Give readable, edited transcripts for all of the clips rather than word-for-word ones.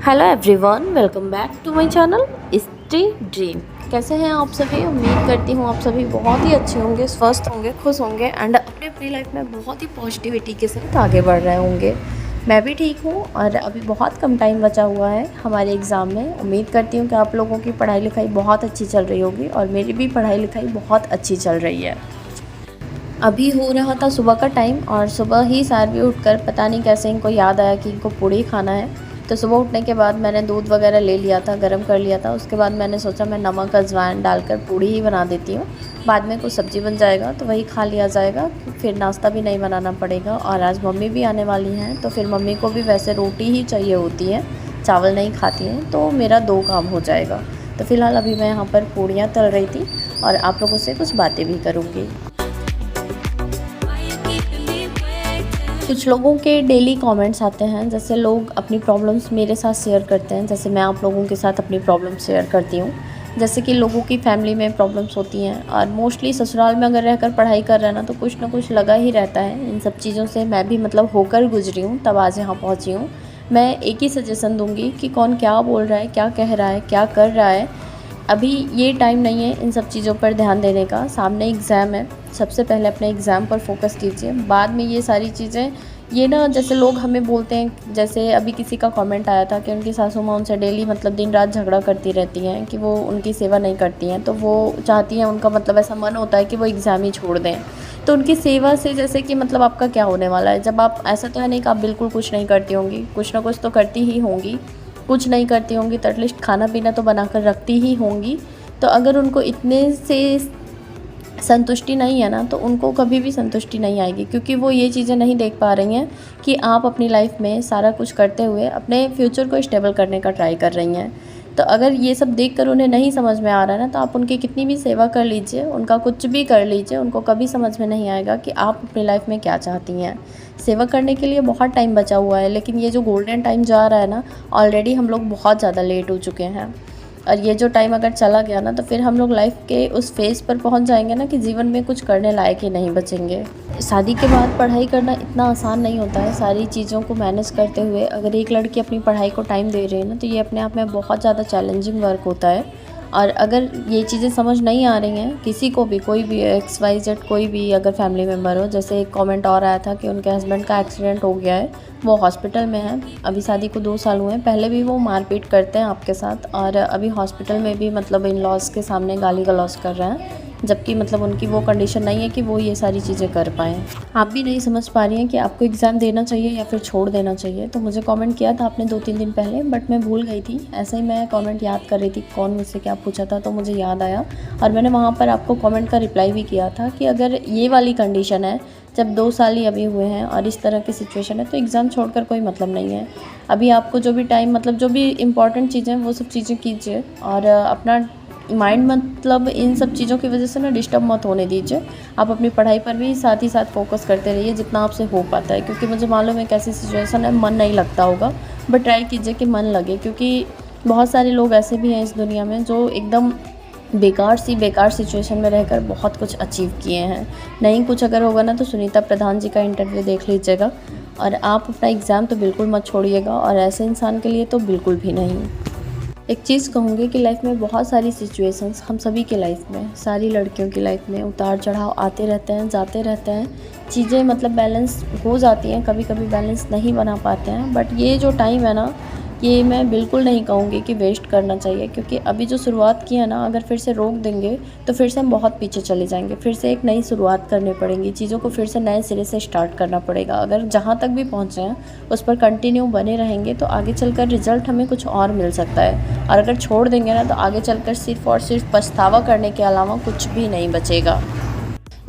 Hello everyone, welcome back to my channel Stree dream. कैसे हैं आप सभी? उम्मीद करती हूँ आप सभी बहुत ही अच्छे होंगे, स्वस्थ होंगे, खुश होंगे एंड अपनी अपनी लाइफ में बहुत ही पॉजिटिविटी के साथ आगे बढ़ रहे होंगे। मैं भी ठीक हूँ और अभी बहुत कम टाइम बचा हुआ है हमारे एग्ज़ाम में। उम्मीद करती हूँ कि आप लोगों की पढ़ाई लिखाई बहुत अच्छी चल रही होगी और मेरी भी पढ़ाई लिखाई बहुत अच्छी चल रही है। अभी हो रहा था सुबह का टाइम और सुबह ही सार उठकर पता नहीं कैसे इनको याद आया कि इनको पूड़ी खाना है। तो सुबह उठने के बाद मैंने दूध वगैरह ले लिया था, गरम कर लिया था। उसके बाद मैंने सोचा मैं नमक अजवाइन डालकर पूड़ी ही बना देती हूँ, बाद में कुछ सब्ज़ी बन जाएगा तो वही खा लिया जाएगा, फिर नाश्ता भी नहीं बनाना पड़ेगा। और आज मम्मी भी आने वाली हैं तो फिर मम्मी को भी वैसे रोटी ही चाहिए होती है, चावल नहीं खाती हैं, तो मेरा 2 काम हो जाएगा। तो फ़िलहाल अभी मैं यहाँ पर पूड़ियाँ तल रही थी और आप लोगों से कुछ बातें भी करूँगी। कुछ लोगों के डेली कमेंट्स आते हैं, जैसे लोग अपनी प्रॉब्लम्स मेरे साथ शेयर करते हैं, जैसे मैं आप लोगों के साथ अपनी प्रॉब्लम शेयर करती हूँ। जैसे कि लोगों की फैमिली में प्रॉब्लम्स होती हैं और मोस्टली ससुराल में अगर रहकर पढ़ाई कर रहे हैं ना तो कुछ ना कुछ लगा ही रहता है। इन सब चीज़ों से मैं भी मतलब होकर गुजरी हूँ, तब आज यहाँ पहुँची हूँ। मैं एक ही सजेशन दूँगी कि कौन क्या बोल रहा है, क्या कह रहा है, क्या कर रहा है, अभी ये टाइम नहीं है इन सब चीज़ों पर ध्यान देने का। सामने एग्ज़ाम है, सबसे पहले अपने एग्ज़ाम पर फोकस कीजिए, बाद में ये सारी चीज़ें। ये ना जैसे लोग हमें बोलते हैं, जैसे अभी किसी का कमेंट आया था कि उनकी सासू माँ उनसे डेली मतलब दिन रात झगड़ा करती रहती हैं कि वो उनकी सेवा नहीं करती हैं, तो वो चाहती हैं, उनका मतलब ऐसा मन होता है कि वो एग्ज़ाम ही छोड़ दें। तो उनकी सेवा से जैसे कि मतलब आपका क्या होने वाला है? जब आप, ऐसा तो है नहीं कि आप बिल्कुल कुछ नहीं करती होंगी, कुछ ना कुछ तो करती ही होंगी। कुछ नहीं करती होंगी तो एटलीस्ट खाना पीना तो बनाकर रखती ही होंगी। तो अगर उनको इतने से संतुष्टि नहीं है ना, तो उनको कभी भी संतुष्टि नहीं आएगी, क्योंकि वो ये चीज़ें नहीं देख पा रही हैं कि आप अपनी लाइफ में सारा कुछ करते हुए अपने फ्यूचर को स्टेबल करने का ट्राई कर रही हैं। तो अगर ये सब देखकर उन्हें नहीं समझ में आ रहा है ना, तो आप उनकी कितनी भी सेवा कर लीजिए, उनका कुछ भी कर लीजिए, उनको कभी समझ में नहीं आएगा कि आप अपनी लाइफ में क्या चाहती हैं। सेवा करने के लिए बहुत टाइम बचा हुआ है, लेकिन ये जो गोल्डन टाइम जा रहा है ना, ऑलरेडी हम लोग बहुत ज़्यादा लेट हो चुके हैं। और ये जो टाइम अगर चला गया ना, तो फिर हम लोग लाइफ के उस फेज़ पर पहुंच जाएंगे ना कि जीवन में कुछ करने लायक ही नहीं बचेंगे। शादी के बाद पढ़ाई करना इतना आसान नहीं होता है। सारी चीज़ों को मैनेज करते हुए अगर एक लड़की अपनी पढ़ाई को टाइम दे रही है ना, तो ये अपने आप में बहुत ज़्यादा चैलेंजिंग वर्क होता है। और अगर ये चीज़ें समझ नहीं आ रही हैं किसी को भी, कोई भी XYZ कोई भी अगर फैमिली मेम्बर हो, जैसे एक कमेंट और आया था कि उनके हस्बैंड का एक्सीडेंट हो गया है, वो हॉस्पिटल में है, अभी शादी को 2 साल हुए हैं, पहले भी वो मारपीट करते हैं आपके साथ और अभी हॉस्पिटल में भी मतलब इन लॉज के सामने गाली गलौज कर रहे हैं, जबकि मतलब उनकी वो कंडीशन नहीं है कि वो ये सारी चीज़ें कर पाएँ। आप भी नहीं समझ पा रही हैं कि आपको एग्ज़ाम देना चाहिए या फिर छोड़ देना चाहिए। तो मुझे कमेंट किया था आपने 2-3 दिन पहले, बट मैं भूल गई थी। ऐसे ही मैं कमेंट याद कर रही थी कौन मुझसे क्या पूछा था, तो मुझे याद आया और मैंने वहाँ पर आपको कमेंट का रिप्लाई भी किया था कि अगर ये वाली कंडीशन है, जब 2 साल ही अभी हुए हैं और इस तरह की सिचुएशन है, तो एग्ज़ाम छोड़कर कोई मतलब नहीं है। अभी आपको जो भी टाइम मतलब जो भी इम्पोर्टेंट चीज़ें हैं वो सब चीज़ें कीजिए और अपना माइंड मतलब इन सब चीज़ों की वजह से ना डिस्टर्ब मत होने दीजिए। आप अपनी पढ़ाई पर भी साथ ही साथ फोकस करते रहिए जितना आपसे हो पाता है, क्योंकि मुझे मालूम है कैसी सिचुएशन है, मन नहीं लगता होगा, बट ट्राई कीजिए कि मन लगे, क्योंकि बहुत सारे लोग ऐसे भी हैं इस दुनिया में जो एकदम बेकार सिचुएशन में रहकर बहुत कुछ अचीव किए हैं। नहीं कुछ अगर होगा ना, तो सुनीता प्रधान जी का इंटरव्यू देख लीजिएगा। और आप अपना एग्ज़ाम तो बिल्कुल मत छोड़िएगा, और ऐसे इंसान के लिए तो बिल्कुल भी नहीं। एक चीज़ कहूँगी कि लाइफ में बहुत सारी सिचुएशंस, हम सभी के लाइफ में, सारी लड़कियों की लाइफ में उतार चढ़ाव आते रहते हैं, जाते रहते हैं। चीज़ें मतलब बैलेंस हो जाती हैं, कभी कभी बैलेंस नहीं बना पाते हैं, बट ये जो टाइम है ना, ये मैं बिल्कुल नहीं कहूँगी कि वेस्ट करना चाहिए, क्योंकि अभी जो शुरुआत की है ना, अगर फिर से रोक देंगे तो फिर से हम बहुत पीछे चले जाएंगे। फिर से एक नई शुरुआत करनी पड़ेगी, चीज़ों को फिर से नए सिरे से स्टार्ट करना पड़ेगा। अगर जहाँ तक भी पहुँचे हैं उस पर कंटिन्यू बने रहेंगे तो आगे चलकर रिजल्ट हमें कुछ और मिल सकता है, और अगर छोड़ देंगे ना, तो आगे चलकर सिर्फ और सिर्फ पछतावा करने के अलावा कुछ भी नहीं बचेगा।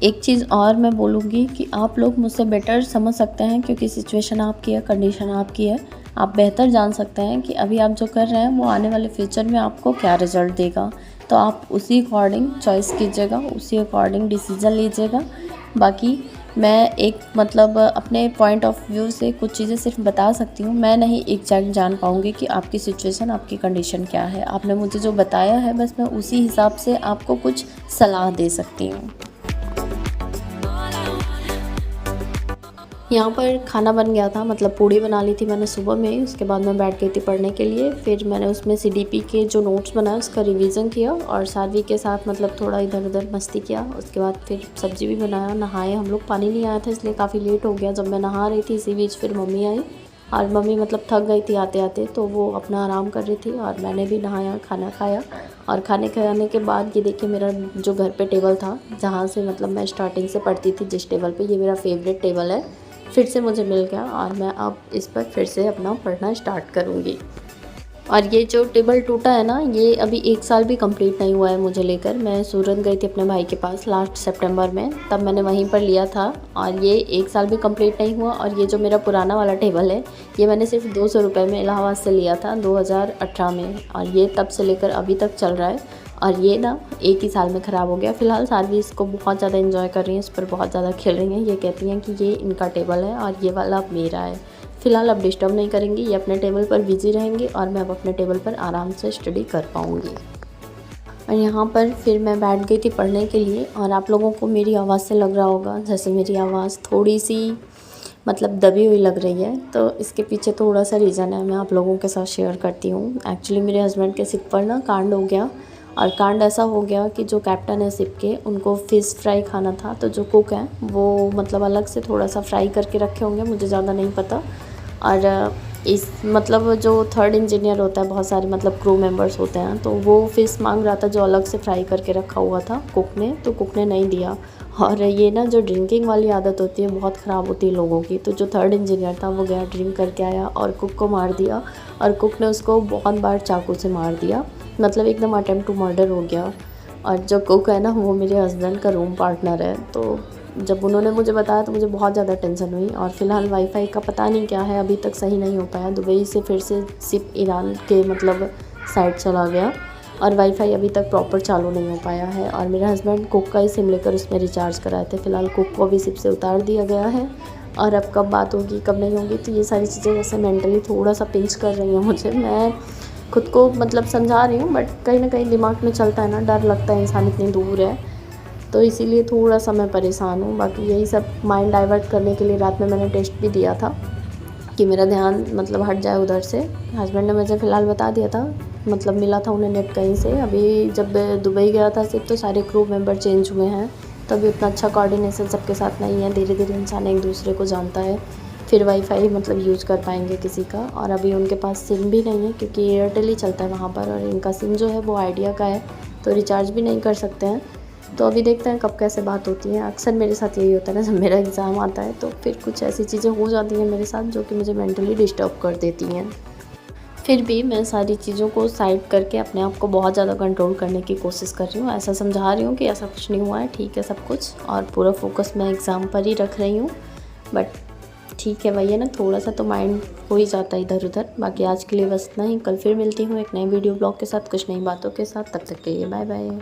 एक चीज़ और मैं बोलूँगी कि आप लोग मुझसे बेटर समझ सकते हैं, क्योंकि सिचुएशन आपकी है, कंडीशन आपकी है। आप बेहतर जान सकते हैं कि अभी आप जो कर रहे हैं वो आने वाले फ्यूचर में आपको क्या रिज़ल्ट देगा। तो आप उसी अकॉर्डिंग चॉइस कीजिएगा, उसी अकॉर्डिंग डिसीज़न लीजिएगा। बाकी मैं एक मतलब अपने पॉइंट ऑफ व्यू से कुछ चीज़ें सिर्फ बता सकती हूँ, मैं नहीं एग्जैक्ट जान पाऊँगी कि आपकी सिचुएशन, आपकी कंडीशन क्या है। आपने मुझे जो बताया है, बस मैं उसी हिसाब से आपको कुछ सलाह दे सकती हूँ। यहाँ पर खाना बन गया था, मतलब पूड़ी बना ली थी मैंने सुबह में। उसके बाद मैं बैठ गई थी पढ़ने के लिए। फिर मैंने उसमें सीडीपी के जो नोट्स बनाए उसका रिवीजन किया और साध्वी के साथ मतलब थोड़ा इधर उधर मस्ती किया। उसके बाद फिर सब्ज़ी भी बनाया, नहाए हम लोग। पानी नहीं आया था इसलिए काफ़ी लेट हो गया। जब मैं नहा रही थी इसी बीच फिर मम्मी आई और मम्मी मतलब थक गई थी आते आते, तो वो अपना आराम कर रही थी और मैंने भी नहाया, खाना खाया। और खाने खाने के बाद ये देखिए मेरा जो घर पे टेबल था, जहाँ से मतलब मैं स्टार्टिंग से पढ़ती थी जिस टेबल पे, ये मेरा फेवरेट टेबल है, फिर से मुझे मिल गया और मैं अब इस पर फिर से अपना पढ़ना स्टार्ट करूँगी। और ये जो टेबल टूटा है ना, ये अभी 1 साल भी कंप्लीट नहीं हुआ है मुझे लेकर। मैं सूरत गई थी अपने भाई के पास लास्ट सितंबर में, तब मैंने वहीं पर लिया था और ये 1 साल भी कंप्लीट नहीं हुआ। और ये जो मेरा पुराना वाला टेबल है, ये मैंने सिर्फ 200 रुपये में इलाहाबाद से लिया था 2018 में, और ये तब से लेकर अभी तक चल रहा है। और ये ना 1 ही साल में ख़राब हो गया। फ़िलहाल सारी इसको बहुत ज़्यादा एंजॉय कर रही हैं, इस पर बहुत ज़्यादा खेल रही हैं। ये कहती हैं कि ये इनका टेबल है और ये वाला अब मेरा है। फ़िलहाल अब डिस्टर्ब नहीं करेंगी, ये अपने टेबल पर बिज़ी रहेंगी और मैं अब अपने टेबल पर आराम से स्टडी कर पाऊँगी। और यहाँ पर फिर मैं बैठ गई थी पढ़ने के लिए। और आप लोगों को मेरी आवाज़ से लग रहा होगा जैसे मेरी आवाज़ थोड़ी सी मतलब दबी हुई लग रही है, तो इसके पीछे थोड़ा सा रीज़न है, मैं आप लोगों के साथ शेयर करती हूँ। एक्चुअली मेरे हस्बैंड के शिप पर ना कांड हो गया, और कांड ऐसा हो गया कि जो कैप्टन है शिप के, उनको फ़िश फ्राई खाना था, तो जो कुक हैं वो मतलब अलग से थोड़ा सा फ्राई करके रखे होंगे, मुझे ज़्यादा नहीं पता। और इस मतलब जो 3rd इंजीनियर होता है, बहुत सारे मतलब क्रू मेंबर्स होते हैं, तो वो फ़िश मांग रहा था जो अलग से फ्राई करके रखा हुआ था कुक ने, तो कुक ने नहीं दिया। और ये ना जो ड्रिंकिंग वाली आदत होती है बहुत ख़राब होती है लोगों की, तो जो 3rd इंजीनियर था वो गया ड्रिंक करके आया और कुक को मार दिया। और कुक ने उसको बहुत बार चाकू से मार दिया, मतलब एकदम अटेम्प्ट टू मर्डर हो गया। और जो कुक है ना वो मेरे हस्बैंड का रूम पार्टनर है, तो जब उन्होंने मुझे बताया तो मुझे बहुत ज़्यादा टेंशन हुई। और फ़िलहाल वाईफ़ाई का पता नहीं क्या है, अभी तक सही नहीं हो पाया। दुबई से फिर से शिप ईरान के मतलब साइड चला गया और वाईफ़ाई अभी तक प्रॉपर चालू नहीं हो पाया है। और मेरे हस्बैंड कुक का ही सिम लेकर उसमें रिचार्ज कराए थे। फ़िलहाल कुक को भी शिप से उतार दिया गया है, और अब कब बात होगी कब नहीं होगी, तो ये सारी चीज़ें जैसे मेंटली थोड़ा सा पिंच कर रही हैं मुझे। मैं खुद को मतलब समझा रही हूँ, बट कहीं ना कहीं दिमाग में चलता है ना, डर लगता है इंसान इतनी दूर है, तो इसीलिए थोड़ा सा मैं परेशान हूँ। बाकी यही सब माइंड डाइवर्ट करने के लिए रात में मैंने टेस्ट भी दिया था कि मेरा ध्यान मतलब हट जाए उधर से। हस्बैंड ने मुझे फ़िलहाल बता दिया था, मतलब मिला था उन्हें नेट कहीं से। अभी जब दुबई गया था सिर्फ, तो सारे क्रू मेंबर चेंज हुए हैं, तो अभी उतना अच्छा कोऑर्डिनेशन सबके साथ नहीं है। धीरे धीरे इंसान एक दूसरे को जानता है, फिर वाईफ़ाई मतलब यूज़ कर पाएंगे किसी का। और अभी उनके पास सिम भी नहीं है क्योंकि एयरटेल ही चलता है वहाँ पर, और इनका सिम जो है वो आइडिया का है, तो रिचार्ज भी नहीं कर सकते हैं। तो अभी देखते हैं कब कैसे बात होती है। अक्सर मेरे साथ यही होता है ना, जब मेरा एग्ज़ाम आता है तो फिर कुछ ऐसी चीज़ें हो जाती हैं मेरे साथ जो कि मुझे मेंटली डिस्टर्ब कर देती हैं। फिर भी मैं सारी चीज़ों को साइड करके अपने आप को बहुत ज़्यादा कंट्रोल करने की कोशिश कर रही हूँ। ऐसा समझा रही हूँ कि ऐसा कुछ नहीं हुआ है, ठीक है सब कुछ, और पूरा फोकस मैं एग्ज़ाम पर ही रख रही हूँ। बट ठीक है, वही है ना, थोड़ा सा तो माइंड हो ही जाता है इधर उधर। बाकी आज के लिए बस इतना ही। कल फिर मिलती हूँ एक नई वीडियो ब्लॉग के साथ, कुछ नई बातों के साथ। तब तक के लिए बाय बाय।